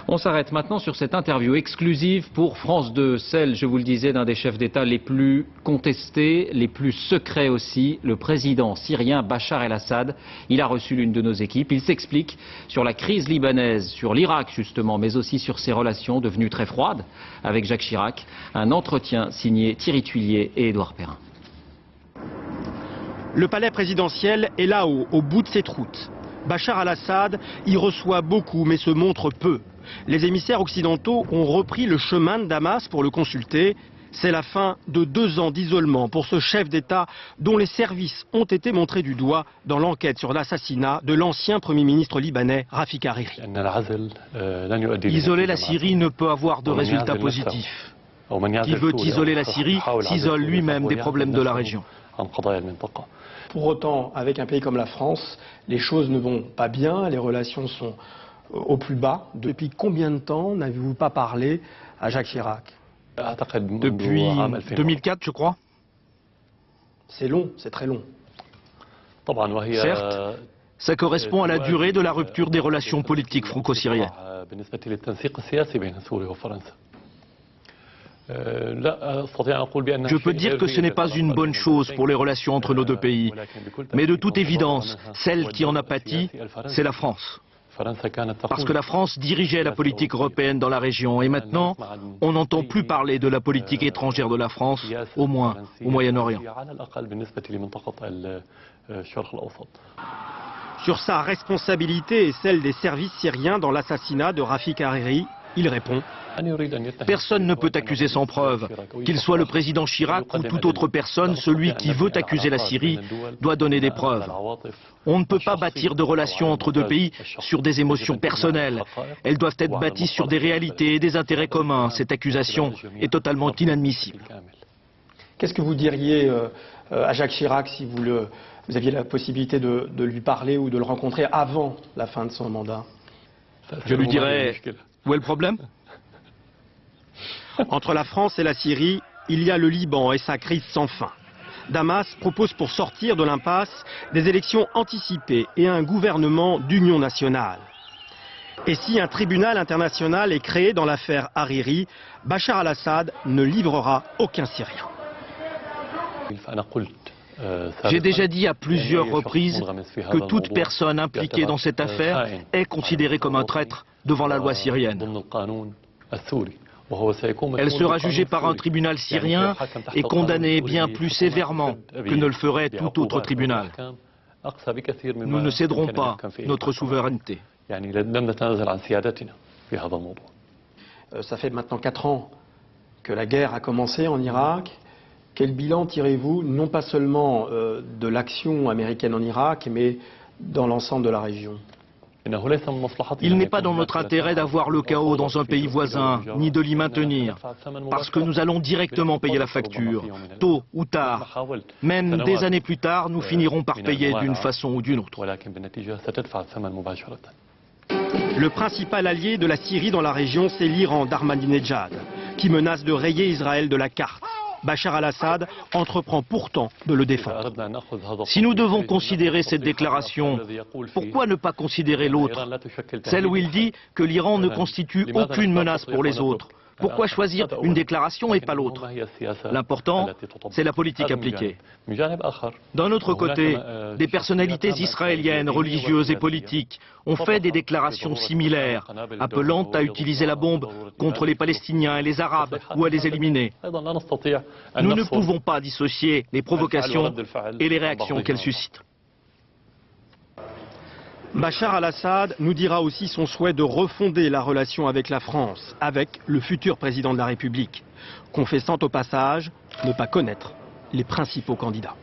On s'arrête maintenant sur cette interview exclusive pour France 2, celle, je vous le disais, d'un des chefs d'État les plus contestés, les plus secrets aussi, le président syrien Bachar el-Assad. Il a reçu l'une de nos équipes. Il s'explique sur la crise libanaise, sur l'Irak justement, mais aussi sur ses relations devenues très froides avec Jacques Chirac. Un entretien signé Thierry Tuillier et Édouard Perrin. Le palais présidentiel est là-haut, au bout de cette route. Bachar el-Assad y reçoit beaucoup, mais se montre peu. Les émissaires occidentaux ont repris le chemin de Damas pour le consulter. C'est la fin de 2 ans d'isolement pour ce chef d'État dont les services ont été montrés du doigt dans l'enquête sur l'assassinat de l'ancien Premier ministre libanais Rafik Hariri. Isoler la Syrie ne peut avoir de résultat positif. Qui veut isoler la Syrie s'isole lui-même des problèmes de la région. Pour autant, avec un pays comme la France, les choses ne vont pas bien, les relations sont au plus bas. Depuis combien de temps n'avez-vous pas parlé à Jacques Chirac? Depuis 2004, je crois. C'est long, c'est très long. Certes, ça correspond à la durée de la rupture des relations politiques franco-syriennes. Je peux dire que ce n'est pas une bonne chose pour les relations entre nos deux pays. Mais de toute évidence, celle qui en a pâti, c'est la France. Parce que la France dirigeait la politique européenne dans la région et maintenant, on n'entend plus parler de la politique étrangère de la France, au moins au Moyen-Orient. Sur sa responsabilité et celle des services syriens dans l'assassinat de Rafik Hariri, il répond: personne ne peut accuser sans preuve. Qu'il soit le président Chirac ou toute autre personne, celui qui veut accuser la Syrie doit donner des preuves. On ne peut pas bâtir de relations entre deux pays sur des émotions personnelles. Elles doivent être bâties sur des réalités et des intérêts communs. Cette accusation est totalement inadmissible. Qu'est-ce que vous diriez à Jacques Chirac si vous aviez la possibilité de lui parler ou de le rencontrer avant la fin de son mandat? Je lui dirais: où est le problème? Entre la France et la Syrie, il y a le Liban et sa crise sans fin. Damas propose pour sortir de l'impasse des élections anticipées et un gouvernement d'union nationale. Et si un tribunal international est créé dans l'affaire Hariri, Bachar el-Assad ne livrera aucun Syrien. J'ai déjà dit à plusieurs reprises que toute personne impliquée dans cette affaire est considérée comme un traître devant la loi syrienne. Elle sera jugée par un tribunal syrien et condamnée bien plus sévèrement que ne le ferait tout autre tribunal. Nous ne céderons pas notre souveraineté. Ça fait maintenant 4 ans que la guerre a commencé en Irak. Quel bilan tirez-vous, non pas seulement de l'action américaine en Irak, mais dans l'ensemble de la région? Il n'est pas dans notre intérêt d'avoir le chaos dans un pays voisin, ni de l'y maintenir, parce que nous allons directement payer la facture, tôt ou tard. Même des années plus tard, nous finirons par payer d'une façon ou d'une autre. Le principal allié de la Syrie dans la région, c'est l'Iran d'Ahmadinejad, qui menace de rayer Israël de la carte. Bachar el-Assad entreprend pourtant de le défendre. Si nous devons considérer cette déclaration, pourquoi ne pas considérer l'autre? Celle où il dit que l'Iran ne constitue aucune menace pour les autres. Pourquoi choisir une déclaration et pas l'autre? L'important, c'est la politique appliquée. D'un autre côté, des personnalités israéliennes, religieuses et politiques ont fait des déclarations similaires, appelant à utiliser la bombe contre les Palestiniens et les Arabes ou à les éliminer. Nous ne pouvons pas dissocier les provocations et les réactions qu'elles suscitent. Bachar el-Assad nous dira aussi son souhait de refonder la relation avec la France, avec le futur président de la République, confessant au passage ne pas connaître les principaux candidats.